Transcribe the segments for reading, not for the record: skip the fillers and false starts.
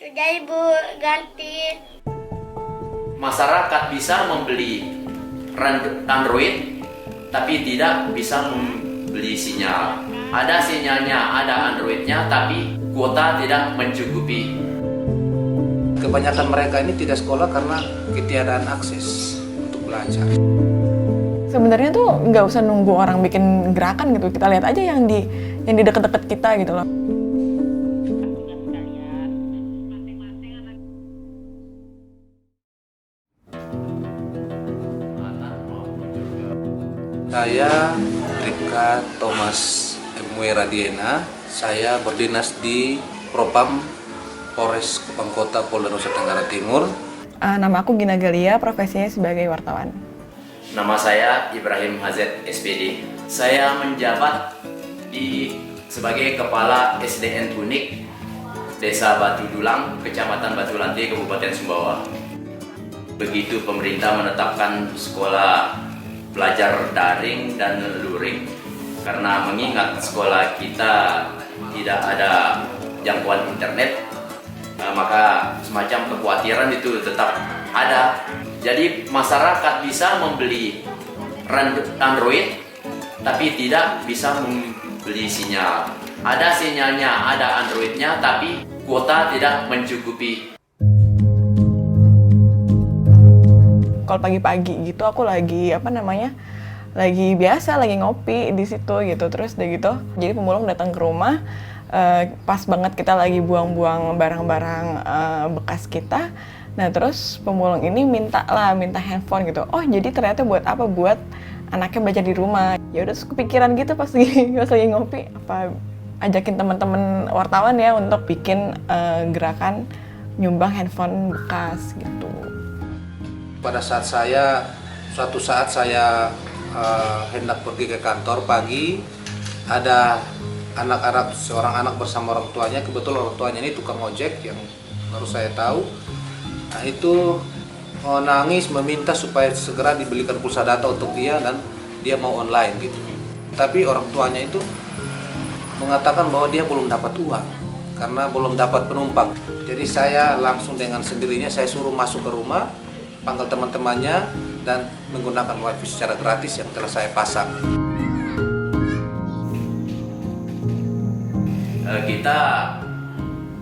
Sudah Ibu, ganti. Masyarakat bisa membeli Android tapi tidak bisa membeli sinyal. Ada sinyalnya, ada Androidnya, tapi kuota tidak mencukupi. Kebanyakan mereka ini tidak sekolah karena ketiadaan akses untuk belajar. Sebenarnya tuh nggak usah nunggu orang bikin gerakan gitu, kita lihat aja yang di deket-deket kita gitu loh. Saya Bribka Thomas M.W. Radiena. Saya berdinas di Propam Polres Kupang Kota, Polda Nusa Tenggara Timur. Nama aku Gina Galia, profesinya sebagai wartawan. Nama saya Ibrahim Hazet SPD. Saya menjabat sebagai Kepala SDN Unik Desa Batu Dulang, Kecamatan Batu Lantai, Kabupaten Sumbawa. Begitu pemerintah menetapkan sekolah belajar daring dan luring, karena mengingat sekolah kita tidak ada jangkauan internet, maka semacam kekhawatiran itu tetap ada. Jadi masyarakat bisa membeli Android tapi tidak bisa membeli sinyal. Ada sinyalnya, ada Androidnya, tapi kuota tidak mencukupi. Kalau pagi-pagi gitu aku lagi lagi biasa lagi ngopi di situ gitu, terus udah gitu jadi pemulung datang ke rumah, pas banget kita lagi buang-buang barang-barang bekas kita. Nah terus pemulung ini minta handphone gitu. Oh jadi ternyata buat apa? Buat anaknya belajar di rumah. Ya udah terus kepikiran gitu pas lagi ngopi, apa ajakin teman-teman wartawan ya untuk bikin gerakan nyumbang handphone bekas gitu. Pada suatu saat saya hendak pergi ke kantor pagi, ada seorang anak bersama orang tuanya. Kebetulan orang tuanya ini tukang ojek yang baru saya tahu. Nah itu nangis meminta supaya segera dibelikan pulsa data untuk dia dan dia mau online gitu. Tapi orang tuanya itu mengatakan bahwa dia belum dapat uang karena belum dapat penumpang. Jadi saya langsung dengan sendirinya saya suruh masuk ke rumah, panggil teman-temannya dan menggunakan wifi secara gratis yang telah saya pasang. Kita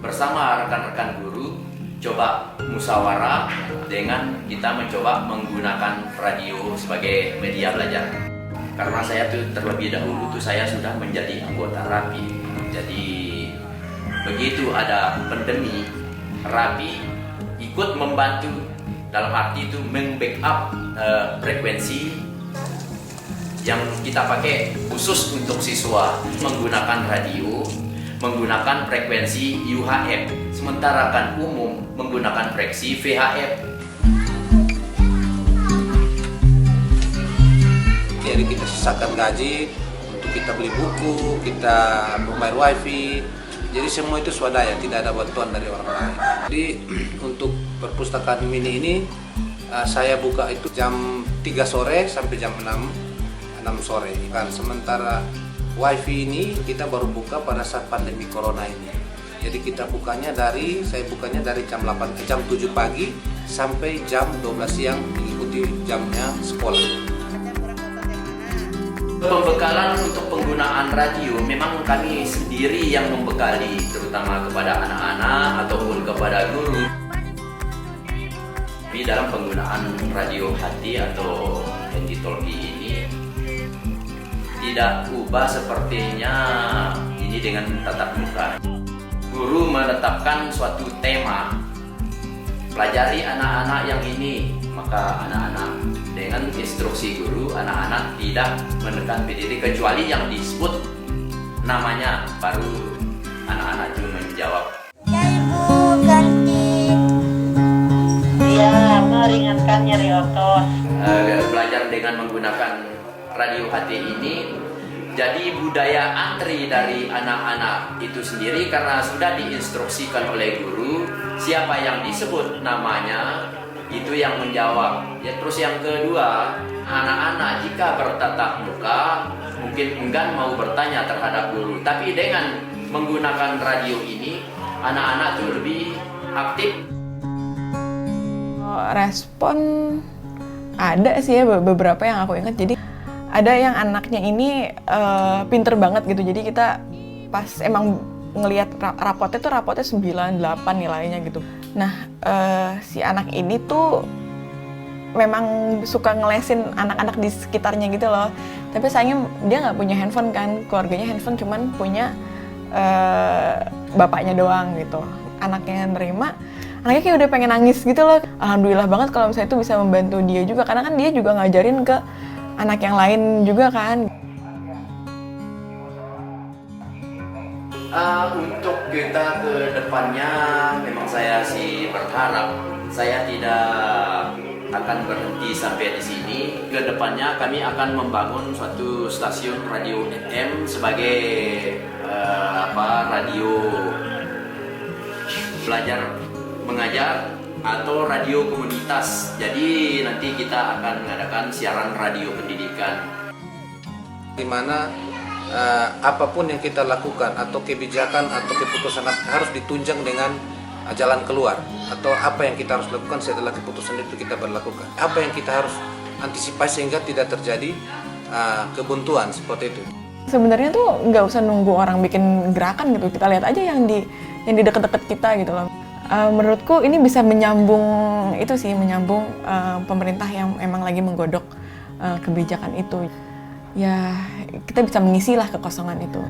bersama rekan-rekan guru coba musyawarah dengan kita mencoba menggunakan radio sebagai media belajar. Karena saya tuh terlebih dahulu saya sudah menjadi anggota RAPI. Jadi begitu ada pandemi, RAPI ikut membantu dalam arti itu membackup frekuensi yang kita pakai khusus untuk siswa, menggunakan radio, menggunakan frekuensi UHF, sementara kan umum menggunakan frekuensi VHF. Jadi kita sisakan gaji untuk kita beli buku, kita membayar wifi. Jadi semua itu swadaya, tidak ada bantuan dari orang lain. Jadi untuk perpustakaan mini ini saya buka itu jam 3 sore sampai jam 6 sore. Kan sementara wifi ini kita baru buka pada saat pandemi corona ini. Jadi saya bukanya dari jam 7 pagi sampai jam 12 siang, mengikuti jamnya sekolah. Pembekalan untuk penggunaan radio memang kami sendiri yang membekali, terutama kepada anak-anak ataupun kepada guru. Tapi dalam penggunaan radio hati atau handy-talkie ini tidak ubah sepertinya ini dengan tatap muka. Guru menetapkan suatu tema, pelajari anak-anak yang ini, maka anak-anak dengan instruksi guru, anak-anak tidak menekan PDD kecuali yang disebut namanya, baru anak-anak itu menjawab. Ya Ibu, ganti. Ya, meringankan nyeri otot. Belajar dengan menggunakan radio HT ini jadi budaya antri dari anak-anak itu sendiri karena sudah diinstruksikan oleh guru siapa yang disebut namanya itu yang menjawab. Ya, terus yang kedua, anak-anak jika bertatap muka mungkin enggan mau bertanya terhadap guru, tapi dengan menggunakan radio ini anak-anak itu lebih aktif? Respon ada sih ya beberapa yang aku ingat. Jadi ada yang anaknya ini pinter banget gitu. Jadi kita pas emang ngelihat rapotnya 98 nilainya gitu. Nah si anak ini tuh memang suka ngelesin anak-anak di sekitarnya gitu loh. Tapi sayangnya dia nggak punya handphone kan, keluarganya handphone cuman punya bapaknya doang gitu. Anaknya yang nerima, anaknya kayak udah pengen nangis gitu loh. Alhamdulillah banget kalau misalnya itu bisa membantu dia juga, karena kan dia juga ngajarin ke anak yang lain juga kan. Untuk kita ke depannya memang saya sih berharap saya tidak akan berhenti sampai di sini. Ke depannya kami akan membangun suatu stasiun radio FM sebagai radio belajar mengajar atau radio komunitas. Jadi nanti kita akan mengadakan siaran radio pendidikan. Di mana apapun yang kita lakukan atau kebijakan atau keputusan harus ditunjang dengan jalan keluar, atau apa yang kita harus lakukan setelah keputusan itu kita berlakukan, apa yang kita harus antisipasi sehingga tidak terjadi kebuntuan seperti itu. Sebenarnya tuh nggak usah nunggu orang bikin gerakan gitu, kita lihat aja yang di dekat-dekat kita gitu loh. Menurutku ini bisa menyambung pemerintah yang emang lagi menggodok kebijakan itu. Ya kita bisa mengisilah kekosongan itu.